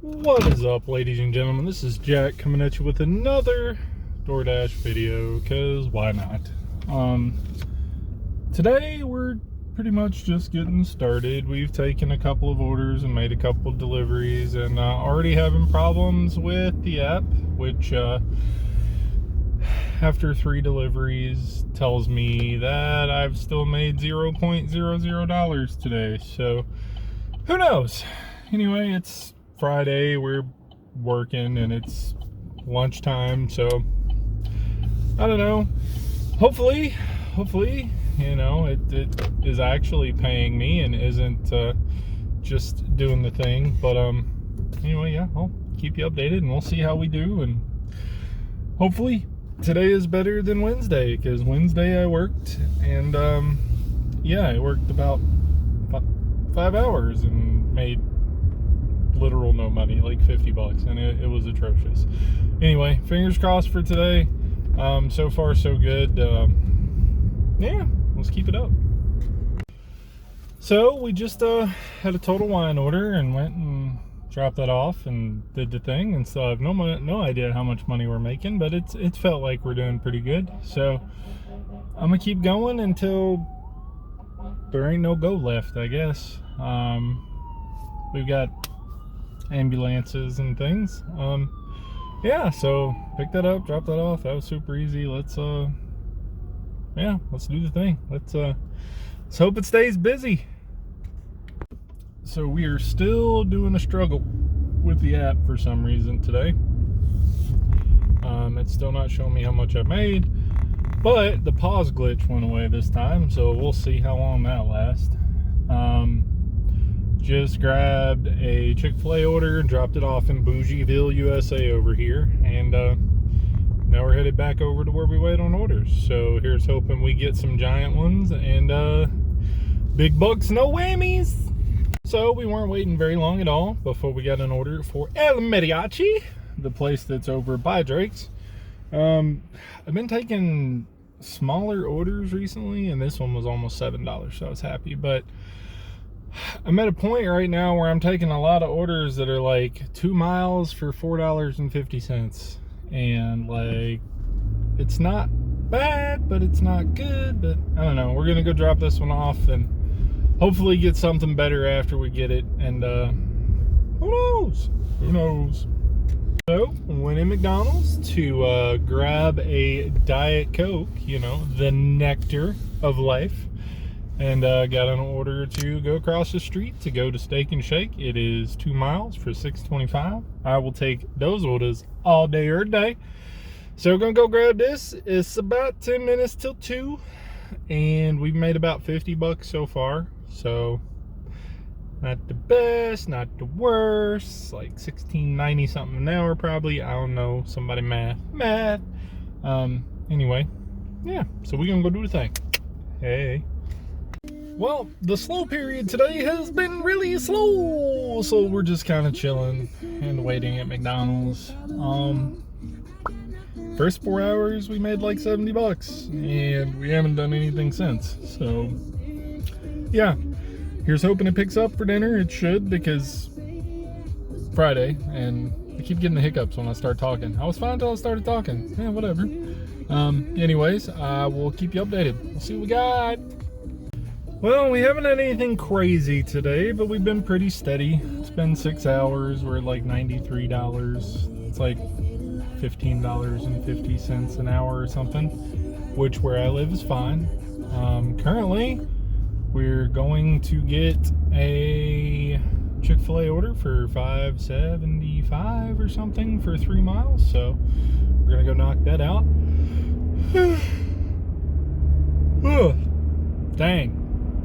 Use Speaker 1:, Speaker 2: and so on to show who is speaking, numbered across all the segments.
Speaker 1: What is up, ladies and gentlemen? This is Jack coming at you with another DoorDash video, because why not? Today we're pretty much just getting started. We've taken a couple of orders and made a couple of deliveries, and already having problems with the app, which after 3 deliveries tells me that I've still made $0.00 today. So who knows? Anyway, it's Friday, we're working and it's lunchtime, so I don't know. Hopefully, you know, it is actually paying me and isn't just doing the thing. But anyway, yeah, I'll keep you updated and we'll see how we do. And hopefully today is better than Wednesday, because Wednesday I worked and yeah, I worked about 5 hours and made literal no money, like $50, and it was atrocious. Anyway, fingers crossed for today. So far so good. Yeah, let's keep it up. So we just had a Total Wine order and went and dropped that off and did the thing, and so I have no idea how much money we're making, but it's felt like we're doing pretty good. So I'm gonna keep going until there ain't no go left, I guess. We've got ambulances and things. Yeah, so pick that up, drop that off. That was super easy. Let's yeah, let's do the thing. Let's hope it stays busy. So we are still doing a struggle with the app for some reason today. It's still not showing me how much I made, but the pause glitch went away this time, so we'll see how long that lasts. Just grabbed a Chick-fil-A order and dropped it off in Bougieville, USA over here, and now we're headed back over to where we wait on orders. So here's hoping we get some giant ones and big bucks, no whammies. So we weren't waiting very long at all before we got an order for El Mariachi, the place that's over by Drake's. I've been taking smaller orders recently, and this one was almost $7, so I was happy. But I'm at a point right now where I'm taking a lot of orders that are like 2 miles for $4.50, and like, it's not bad, but it's not good. But I don't know, we're gonna go drop this one off and hopefully get something better after we get it. And who knows. So went in McDonald's to grab a Diet Coke, you know, the nectar of life. And got an order to go across the street to go to Steak and Shake. It is 2 miles for $6.25. I will take those orders all day or day. So we're gonna go grab this. It's about 10 minutes till 2, and we've made about $50 so far. So not the best, not the worst. Like $16.90 something an hour probably. I don't know. Somebody math. Anyway, yeah. So we're gonna go do the thing. Hey. Well, the slow period today has been really slow, so we're just kind of chilling and waiting at McDonald's. First 4 hours we made like $70, and we haven't done anything since. So yeah, here's hoping it picks up for dinner. It should, because Friday, and I keep getting the hiccups when I start talking. I was fine until I started talking. Yeah, whatever. Anyways, I will keep you updated. We'll see what we got. Well, we haven't had anything crazy today, but we've been pretty steady. It's been 6 hours. We're at like $93. It's like $15.50 an hour or something, which where I live is fine. Currently, we're going to get a Chick-fil-A order for $5.75 or something for 3 miles. So we're gonna go knock that out. Dang.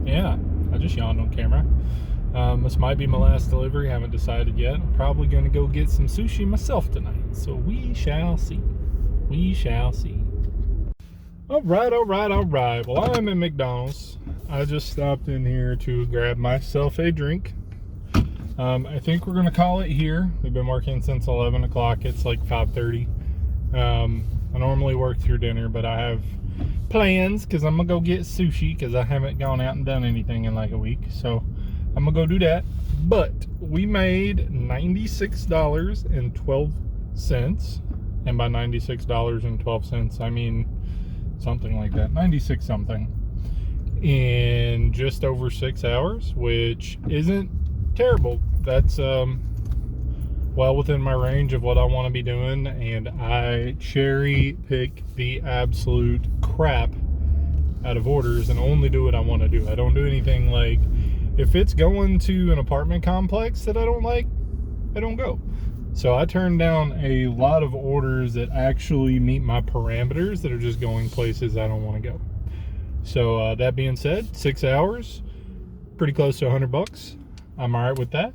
Speaker 1: Yeah, I just yawned on camera. This might be my last delivery. I haven't decided yet. I'm probably going to go get some sushi myself tonight. So we shall see. We shall see. All right. Well, I'm at McDonald's. I just stopped in here to grab myself a drink. I think we're going to call it here. We've been working since 11 o'clock. It's like 5:30. I normally work through dinner, but I have plans because I'm gonna go get sushi because I haven't gone out and done anything in like a week. So I'm gonna go do that. But we made $96.12. And by $96.12, I mean something like that, 96 something, in just over 6 hours, which isn't terrible. That's well within my range of what I want to be doing, and I cherry pick the absolute crap out of orders and only do what I want to do. I don't do anything like, if it's going to an apartment complex that I don't like, I don't go. So I turned down a lot of orders that actually meet my parameters that are just going places I don't want to go. So that being said, 6 hours, pretty close to $100. I'm all right with that.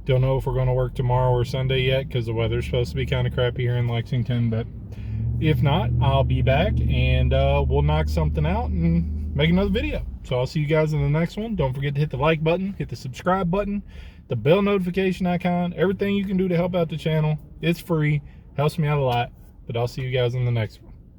Speaker 1: Don't know if we're going to work tomorrow or Sunday yet because the weather's supposed to be kind of crappy here in Lexington. But if not, I'll be back and we'll knock something out and make another video. So I'll see you guys in the next one. Don't forget to hit the like button, hit the subscribe button, the bell notification icon, everything you can do to help out the channel. It's free, helps me out a lot. But I'll see you guys in the next one.